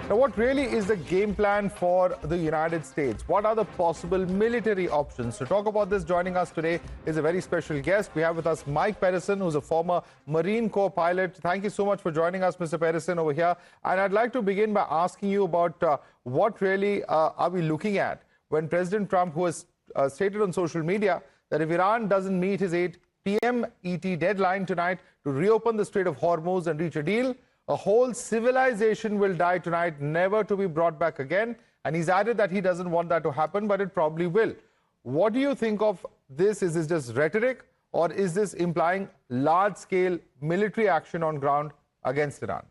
Now, what really is the game plan for the United States? What are the possible military options? To talk about this, joining us today is a very special guest. We have with us Mike Pederson, who's a former Marine Corps pilot. Thank you so much for joining us, Mr. Pederson, over here. And I'd like to begin by asking you about what really are we looking at when President Trump, who has stated on social media that if Iran doesn't meet his 8 p.m. ET deadline tonight to reopen the Strait of Hormuz and reach a deal, a whole civilization will die tonight, never to be brought back again. And he's added that he doesn't want that to happen, but it probably will. What do you think of this? Is this just rhetoric, or is this implying large-scale military action on ground against Iran?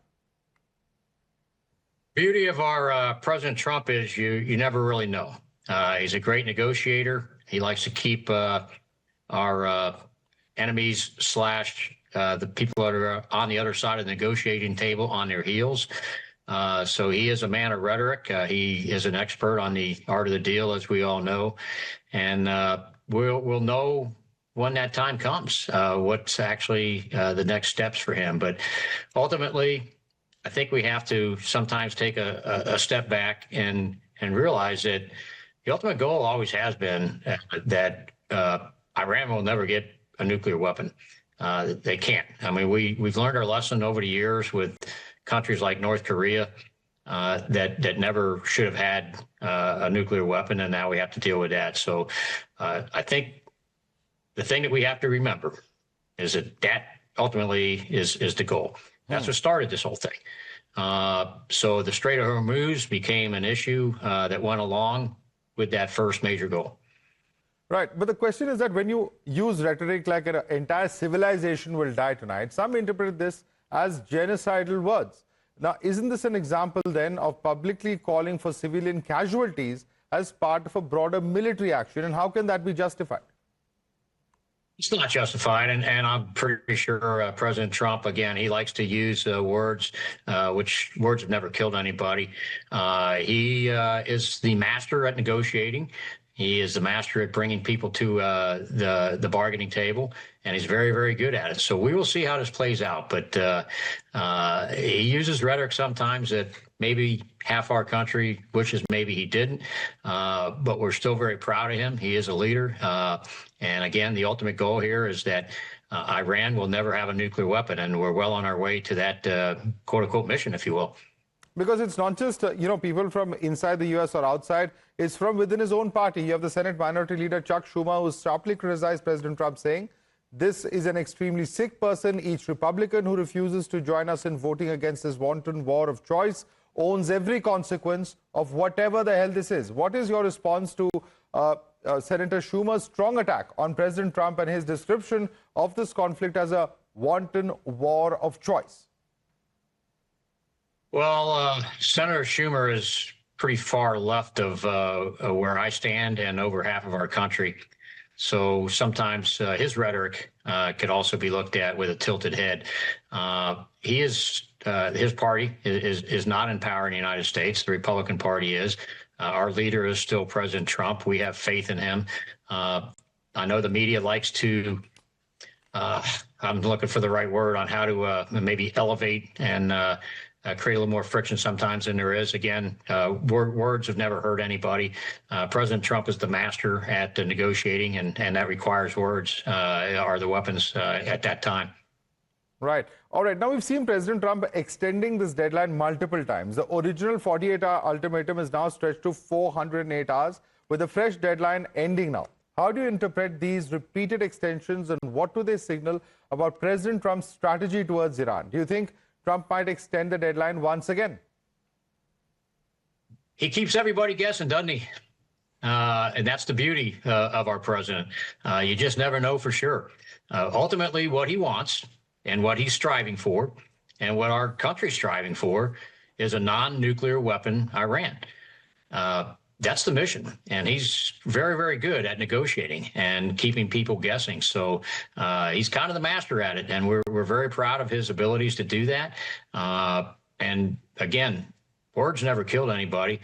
Beauty of our President Trump is you never really know. He's a great negotiator. He likes to keep our enemies / the people that are on the other side of the negotiating table on their heels. So he is a man of rhetoric. He is an expert on the art of the deal, as we all know. And we'll know when that time comes, what's actually the next steps for him. But ultimately, I think we have to sometimes take a step back and realize that the ultimate goal always has been that Iran will never get a nuclear weapon. They can't. I mean, we've learned our lesson over the years with countries like North Korea that never should have had a nuclear weapon, and now we have to deal with that. So I think the thing that we have to remember is that ultimately is the goal. That's what started this whole thing. So the Strait of Hormuz became an issue that went along with that first major goal. Right, but the question is that when you use rhetoric like an entire civilization will die tonight, some interpret this as genocidal words. Now, isn't this an example then of publicly calling for civilian casualties as part of a broader military action, and how can that be justified? It's not justified, and I'm pretty sure President Trump, again, he likes to use words, which words have never killed anybody. He is the master at negotiating. He is the master at bringing people to the bargaining table, and he's very, very good at it. So we will see how this plays out. But he uses rhetoric sometimes that maybe half our country wishes maybe he didn't. But we're still very proud of him. He is a leader. And again, the ultimate goal here is that Iran will never have a nuclear weapon, and we're well on our way to that quote-unquote mission, if you will. Because it's not just, people from inside the U.S. or outside. It's from within his own party. You have the Senate Minority Leader Chuck Schumer, who sharply criticized President Trump, saying, this is an extremely sick person. Each Republican who refuses to join us in voting against this wanton war of choice owns every consequence of whatever the hell this is. What is your response to Senator Schumer's strong attack on President Trump and his description of this conflict as a wanton war of choice? Well, Senator Schumer is pretty far left of where I stand and over half of our country. So sometimes his rhetoric could also be looked at with a tilted head. His party is not in power in the United States. The Republican Party is. Our leader is still President Trump. We have faith in him. I know the media likes to, I'm looking for the right word on how to maybe elevate and create a little more friction sometimes than there is. Again, words have never hurt anybody. President Trump is the master at negotiating, and that requires words are the weapons at that time. Right. All right. Now, we've seen President Trump extending this deadline multiple times. The original 48-hour ultimatum is now stretched to 408 hours, with a fresh deadline ending now. How do you interpret these repeated extensions, and what do they signal about President Trump's strategy towards Iran? Do you think Trump might extend the deadline once again? He keeps everybody guessing, doesn't he? And that's the beauty of our president. You just never know for sure. Ultimately, what he wants and what he's striving for and what our country's striving for is a non-nuclear weapon Iran. That's the mission. And he's very, very good at negotiating and keeping people guessing. So he's kind of the master at it. And we're very proud of his abilities to do that. And again, words never killed anybody.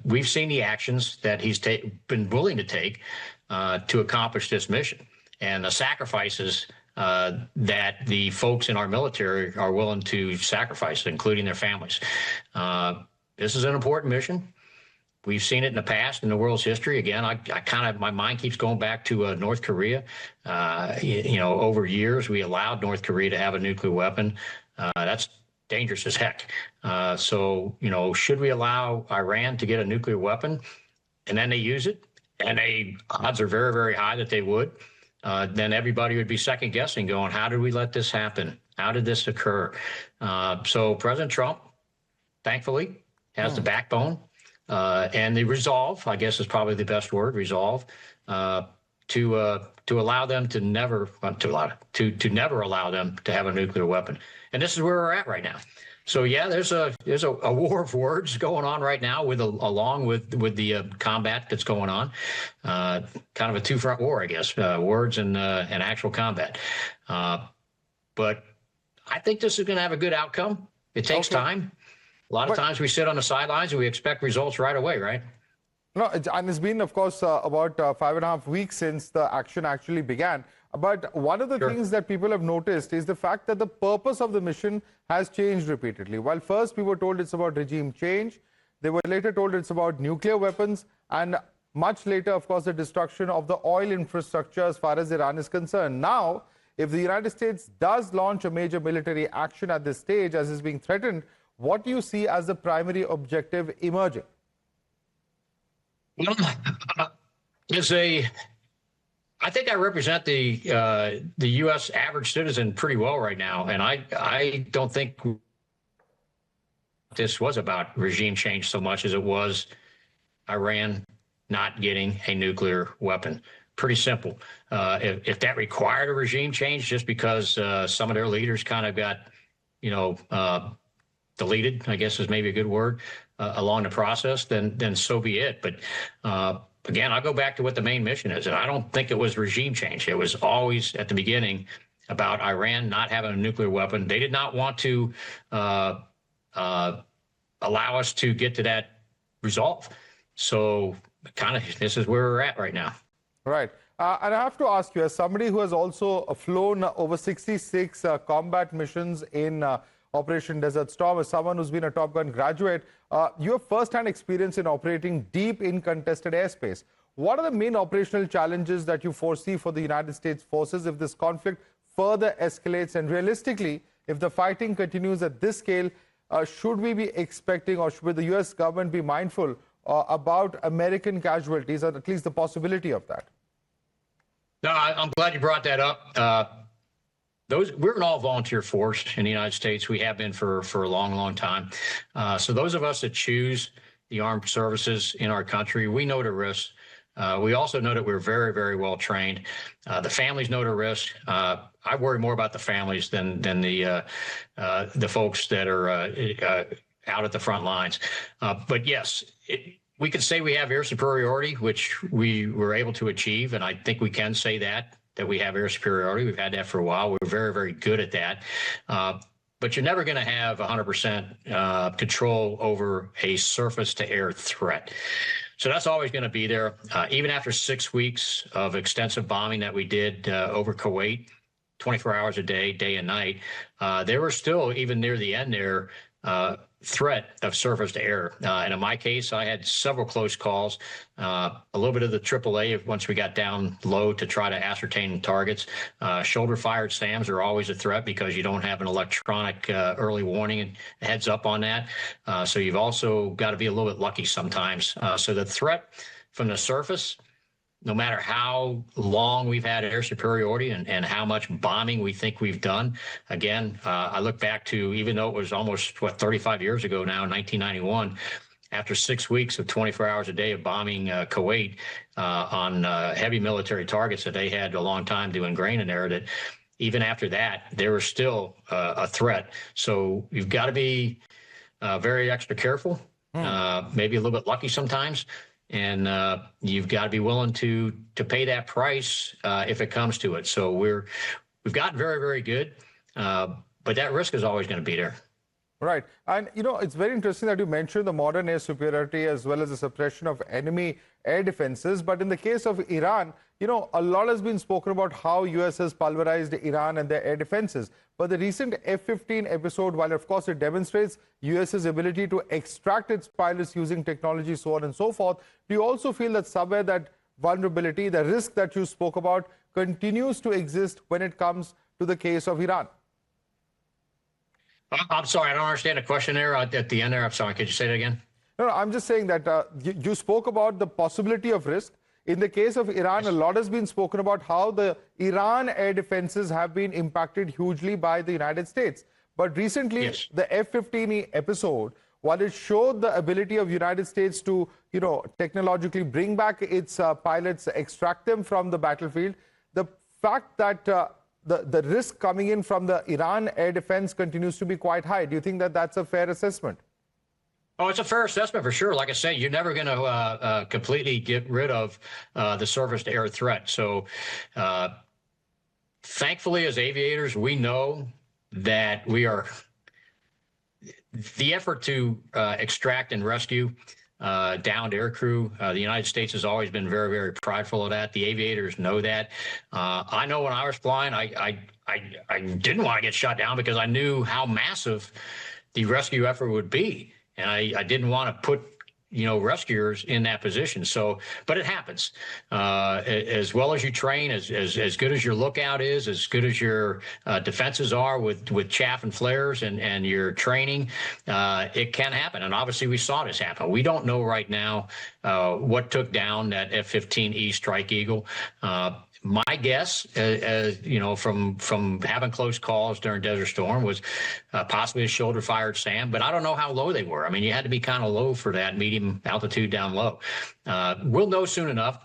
We've seen the actions that he's been willing to take to accomplish this mission, and the sacrifices that the folks in our military are willing to sacrifice, including their families. This is an important mission. We've seen it in the past in the world's history. Again, I kind of, my mind keeps going back to North Korea. Over years, we allowed North Korea to have a nuclear weapon. That's dangerous as heck. So, should we allow Iran to get a nuclear weapon and then they use it, and odds are very, very high that they would, then everybody would be second guessing, going, how did we let this happen? How did this occur? So President Trump, thankfully, has the backbone and the resolve, I guess is probably the best word, resolve, to allow them to never allow them to have a nuclear weapon. And this is where we're at right now. So yeah, there's a war of words going on right now along with the combat that's going on, kind of a two-front war, I guess, words and actual combat. But I think this is going to have a good outcome. It takes time. A lot of times we sit on the sidelines and we expect results right away, right? No, and it's been, of course, about 5.5 weeks since the action actually began. But one of the things that people have noticed is the fact that the purpose of the mission has changed repeatedly. While first we were told it's about regime change, they were later told it's about nuclear weapons, and much later, of course, the destruction of the oil infrastructure as far as Iran is concerned. Now, if the United States does launch a major military action at this stage, as is being threatened, what do you see as the primary objective emerging? Well, I think I represent the U.S. average citizen pretty well right now, and I don't think this was about regime change so much as it was Iran not getting a nuclear weapon. Pretty simple. If that required a regime change just because some of their leaders kind of got, deleted, I guess is maybe a good word, along the process, then so be it. But again, I'll go back to what the main mission is, and I don't think it was regime change. It was always at the beginning about Iran not having a nuclear weapon. They did not want to allow us to get to that resolve. So kind of this is where we're at right now. Right. And I have to ask you, as somebody who has also flown over 66 combat missions in Operation Desert Storm, as someone who's been a Top Gun graduate, you have first-hand experience in operating deep in contested airspace. What are the main operational challenges that you foresee for the United States forces if this conflict further escalates? And realistically, if the fighting continues at this scale, should we be expecting, or should the U.S. government be mindful about American casualties, or at least the possibility of that? No, I'm glad you brought that up. We're an all-volunteer force in the United States. We have been for a long, long time. So those of us that choose the armed services in our country, we know the risks. We also know that we're very, very well trained. The families know the risk. I worry more about the families than the folks that are out at the front lines. But yes, we could say we have air superiority, which we were able to achieve, and I think we can say that we have air superiority. We've had that for a while. We're very, very good at that. But you're never going to have 100% control over a surface-to-air threat. So that's always going to be there. Even after 6 weeks of extensive bombing that we did over Kuwait, 24 hours a day, day and night, there were still, even near the end there, threat of surface to air. And in my case, I had several close calls, a little bit of the AAA once we got down low to try to ascertain targets. Shoulder fired SAMs are always a threat because you don't have an electronic early warning and heads up on that. So you've also got to be a little bit lucky sometimes. So the threat from the surface, no matter how long we've had air superiority and how much bombing we think we've done, again, I look back to, even though it was almost, 35 years ago now, 1991, after 6 weeks of 24 hours a day of bombing Kuwait on heavy military targets that they had a long time to ingrain in there, that even after that, there was still a threat. So you've got to be very extra careful, maybe a little bit lucky sometimes. And you've got to be willing to pay that price if it comes to it. So we've gotten very, very good, but that risk is always going to be there. Right. And, it's very interesting that you mentioned the modern air superiority as well as the suppression of enemy air defenses. But in the case of Iran, a lot has been spoken about how US has pulverized Iran and their air defenses. But the recent F-15 episode, while of course it demonstrates US's ability to extract its pilots using technology, so on and so forth, do you also feel that somewhere that vulnerability, the risk that you spoke about, continues to exist when it comes to the case of Iran? I'm sorry, I don't understand the question there at the end there. I'm sorry, could you say that again? No, I'm just saying that you spoke about the possibility of risk. In the case of Iran, a lot has been spoken about how the Iran air defenses have been impacted hugely by the United States. But recently, the F-15 episode, while it showed the ability of United States to, technologically bring back its pilots, extract them from the battlefield, the fact that the risk coming in from the Iran air defense continues to be quite high. Do you think that that's a fair assessment? Oh, it's a fair assessment for sure. Like I say, you're never going to completely get rid of the surface-to-air threat. So thankfully, as aviators, we know that the effort to extract and rescue downed aircrew. The United States has always been very, very prideful of that. The aviators know that. I know when I was flying, I didn't want to get shot down because I knew how massive the rescue effort would be. And I didn't want to put, rescuers in that position. So, but it happens. As well as you train, as good as your lookout is, as good as your defenses are with chaff and flares and your training, it can happen. And obviously we saw this happen. We don't know right now what took down that F-15E Strike Eagle. My guess, from having close calls during Desert Storm, was possibly a shoulder-fired SAM, but I don't know how low they were. I mean, you had to be kind of low for that, medium altitude down low. We'll know soon enough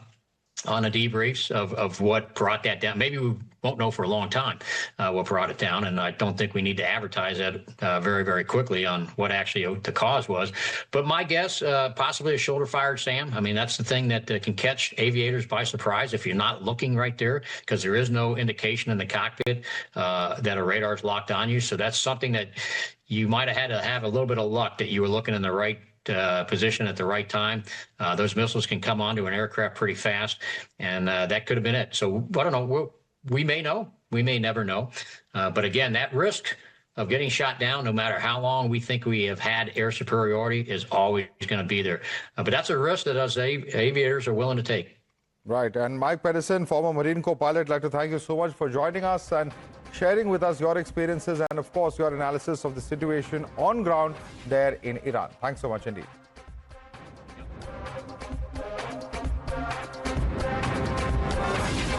on the debriefs of what brought that down. Maybe we won't know for a long time what brought it down, and I don't think we need to advertise that very, very quickly on what actually the cause was. But my guess, possibly a shoulder-fired SAM. I mean, that's the thing that can catch aviators by surprise if you're not looking right there, because there is no indication in the cockpit that a radar is locked on you. So that's something that you might have had to have a little bit of luck that you were looking in the right position at the right time. Those missiles can come onto an aircraft pretty fast, and that could have been it. So I don't know. We may know. We may never know. But again, that risk of getting shot down, no matter how long we think we have had air superiority, is always going to be there. But that's a risk that us aviators are willing to take. Right. And Mike Pederson, former Marine co-pilot, I'd like to thank you so much for joining us and sharing with us your experiences and, of course, your analysis of the situation on ground there in Iran. Thanks so much indeed.